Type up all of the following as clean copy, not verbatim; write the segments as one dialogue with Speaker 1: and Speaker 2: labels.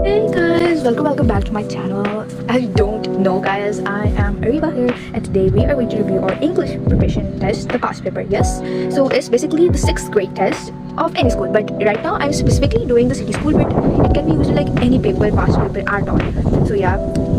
Speaker 1: Hey guys, welcome back to my channel. As you don't know guys, I am Ariba here, and today we are going to review our English preparation test, the past paper. Yes, so it's basically the 6th grade test of any school, but right now I'm specifically doing the city school, but it can be used in like any paper, past paper at all. So yeah,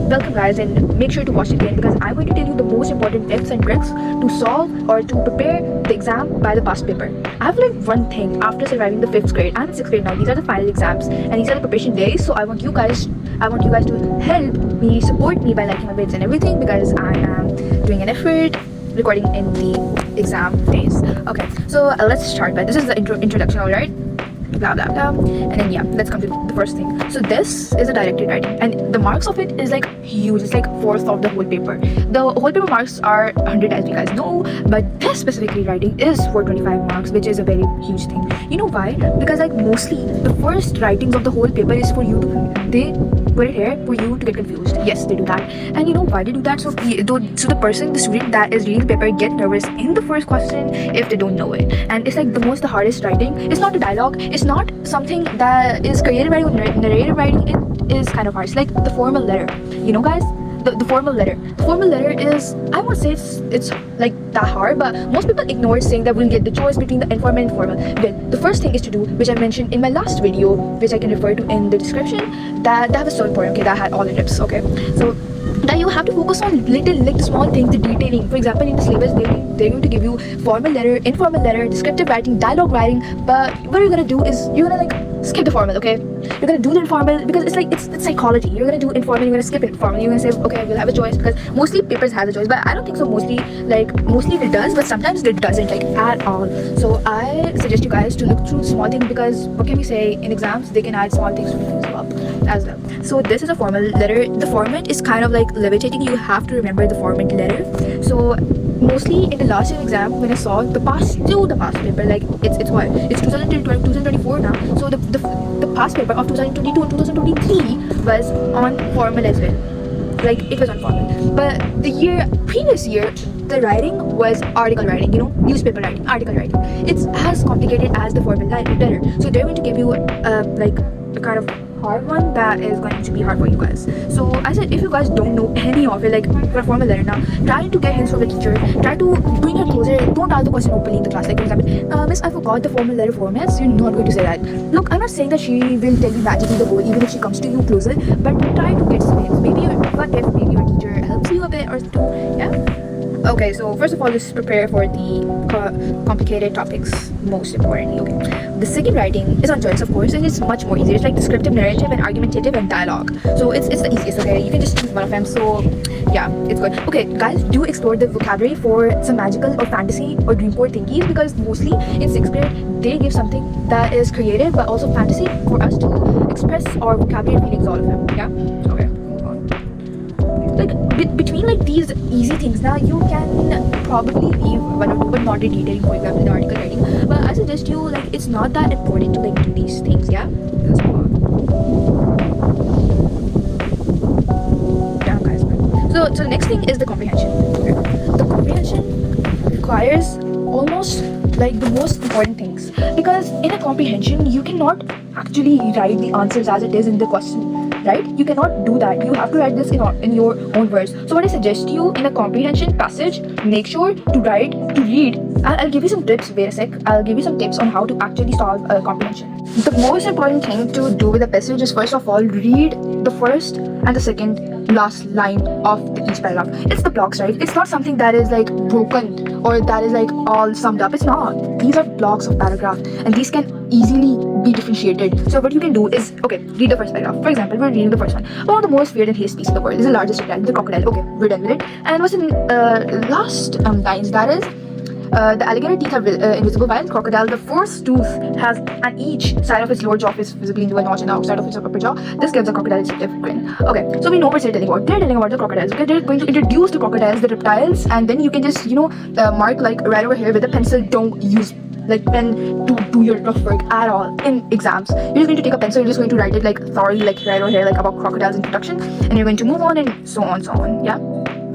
Speaker 1: welcome guys, and make sure to watch it again because I'm going to tell you the most important tips and tricks to solve or to prepare the exam by the past paper. I've learned one thing after surviving the 5th grade. I'm in 6th grade now. These are the final exams and these are the preparation days. So I want you guys to help me, support me by liking my videos and everything because I am doing an effort recording in the exam days. Okay, so let's start. But this is the introduction, all right? Blah blah blah, and then yeah, let's come to the first thing. So this is a directed writing, and the marks of it is like huge. It's like fourth of the whole paper. The whole paper marks are 100, as you guys know, but this specifically writing is for 25 marks, which is a very huge thing. You know why? Because like mostly the first writings of the whole paper is for you to, they put it here for you to get confused. Yes, they do that. And you know why they do that? So the student that is reading the paper get nervous in the first question if they don't know it. And it's like the hardest writing. It's not a dialogue. It's not something that is creative writing or narrative writing. It is kind of hard. It's like the formal letter. You know guys? The formal letter. The formal letter is, I won't say it's like that hard, but most people ignore saying that we'll get the choice between the informal and formal. Well, the first thing is to do, which I mentioned in my last video, which I can refer to in the description, that was so important. Okay, that had all the tips. Okay, so that you have to focus on the small things, the detailing. For example, in the syllabus, they're going to give you formal letter, informal letter, descriptive writing, dialogue writing. But what you're gonna do is you're gonna like skip the formal. Okay, you're gonna do the informal because it's like it's psychology. You're gonna do informal, you're gonna skip informal. You're gonna say okay, we'll have a choice because mostly papers have a choice, but I don't think so. Mostly it does, but sometimes it doesn't like at all. So I suggest you guys to look through small things because what can we say, in exams they can add small things to confuse you up as well. So this is a formal letter. The format is kind of like levitating. You have to remember the format letter. So mostly in the last year exam, when I saw the past paper, like it's what, it's 2024 now. So the past paper of 2022 and 2023 was on formal as well. Like it was on formal, but the previous year the writing was article writing, you know, newspaper writing, article writing. It's as complicated as the formal letter. So they're going to give you like a kind of hard one that is going to be hard for you guys. So I said, if you guys don't know any of it, like for a formal letter now, try to get hints from the teacher, try to bring it closer. Don't ask the question openly in the class, like for example, miss, I forgot the formal letter formats. You're not going to say that. Look, I'm not saying that she will tell you magically the whole, even if she comes to you closer, but try to get some hints. Maybe maybe your teacher helps you a bit or two. Yeah. Okay, so first of all, just prepare for the complicated topics, most importantly. Okay, the second writing is on choice, of course, and it's much more easier. It's like descriptive, narrative, and argumentative, and dialogue. So it's the easiest. Okay, you can just choose one of them. So yeah, it's good. Okay, guys, do explore the vocabulary for some magical or fantasy or dreamboard thingies because mostly in 6th grade they give something that is creative but also fantasy for us to express our vocabulary and feelings, all of them. Yeah. Okay. Like between like these easy things now you can probably leave one or two, but not in detailing, for example the article writing. But I suggest you, like, it's not that important to like do these things. Yeah, let's move on. Yeah guys, so the next thing is the comprehension. Okay. The comprehension requires almost like the most important things because in a comprehension you cannot actually write the answers as it is in the question, right? You cannot do that. You have to write this in your own words. So what I suggest you in a comprehension passage, make sure to read. I'll give you some tips. Wait a sec. I'll give you some tips on how to actually solve a comprehension. The most important thing to do with a passage is first of all read the first and the second last line of each paragraph. It's the blocks, right? It's not something that is like broken or that is like all summed up. It's not. These are blocks of paragraph and these can easily be differentiated. So what you can do is, okay, read the first paragraph. For example, we're reading the first one. One of the most weird and haste species in the world is the largest reptile, the crocodile. Okay, we're done with it. And what's in last lines, that is the alligator teeth are invisible while crocodile, the fourth tooth has, and each side of its lower jaw is visibly into a notch and the outside of its upper jaw. This gives the crocodile its distinctive grin. Okay, so we know what they're telling about. They're telling about the crocodiles. Okay, they're going to introduce the crocodiles, the reptiles, and then you can just, you know, mark like right over here with a pencil. Don't use like pen to do your rough work at all in exams. You're just going to take a pencil, you're just going to write it like thoroughly, like right over here, like about crocodiles in introduction, and you're going to move on and so on. Yeah.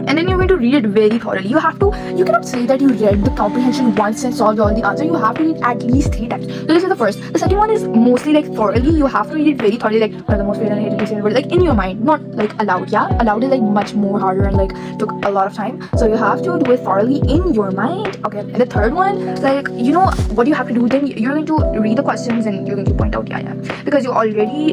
Speaker 1: and then you're going to read it very thoroughly. You cannot say that you read the comprehension once and solved all the answer. You have to read at least 3 times. So this is the first. The second one is mostly like thoroughly. You have to read it very thoroughly, like one of the most favorite and hated word, like in your mind, not like aloud. Yeah, aloud is like much more harder and like took a lot of time. So you have to do it thoroughly in your mind. Okay. And the third one, like you know what you have to do. Then you're going to read the questions and you're going to point out, yeah, because you already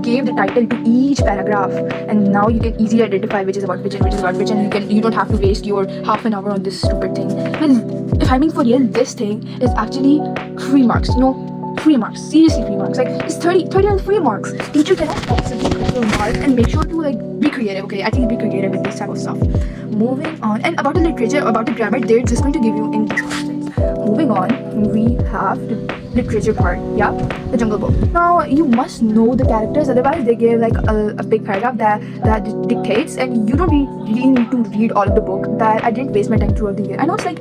Speaker 1: gave the title to each paragraph, and now you can easily identify which is about which and which is about which, and you don't have to waste your half an hour on this stupid thing. Well, if I mean for real, this thing is actually 3 marks. 3 marks. Seriously, 3 marks. Like it's 30 and 3 marks. Teacher cannot possibly put your mark, and make sure to like be creative. Okay, at least be creative with this type of stuff. Moving on, and about the literature, about the grammar, they're just going to give you in these questions. Moving on, we have the literature part. Yeah, the Jungle Book. Now you must know the characters, otherwise they give like a big paragraph that dictates, and you don't really need to read all of the book. That I didn't waste my time throughout the year. I know it's like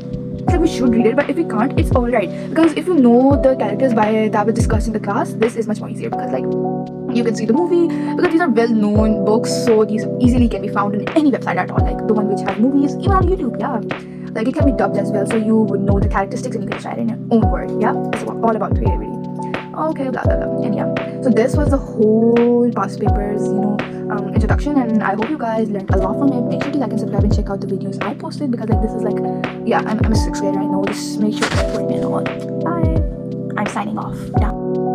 Speaker 1: we should read it, but if we can't, it's alright, because if you know the characters by that were discussed in the class, this is much more easier, because like you can see the movie, because these are well-known books, so these easily can be found on any website at all, like the one which has movies, even on YouTube. Yeah, like it can be dubbed as well, so you would know the characteristics and you can try it in your own word. Yeah, it's all about creativity. Okay, blah blah blah. And yeah, so this was the whole past papers, introduction, and I hope you guys learned a lot from it. Make sure to like and subscribe and check out the videos I posted, because like this is like, yeah, I'm a 6th grader, I know this. Make sure to support me and all. Bye. I'm signing off. Down.